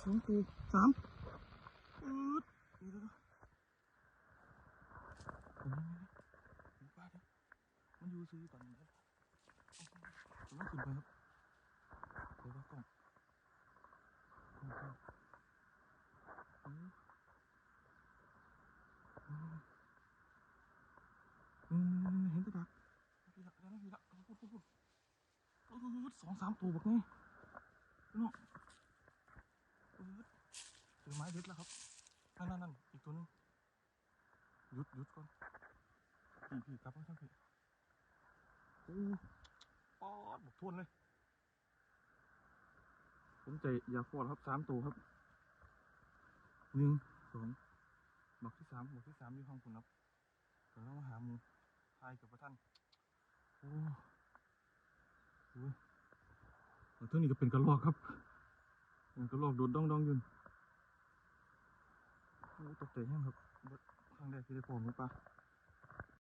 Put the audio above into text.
2 ตัว 3เดี๋ยวป้าเดี๋ยวมันอยู่ซื้อตอนนี้ครับผมต้องขึ้นไปครับเดี๋ยวว่ากล้องเห็นตัวดักพี่ละแล้วพี่ละพูด2-3 ตัวแบบนี้เนาะเจอไม้เด็ดแล้วครับนั่นอีกตัวนึงหยุดก่อนพี่กลับมาทั้งพี่โอ้ป๊อดบอกทวนเลยผมใจยาฟอดครับ3 ตัวครับ1 2บอกที่ 3อยู่ห้องคุณครับเดี๋ยวเรามาหาหมูทายกับพระท่านโอ้เท่านี้ก็เป็นกระรอกครับกระรอกโดดดองอยู่โอ้ตกใจแห้งครับครั้งแรกที่ได้พบหมูป่า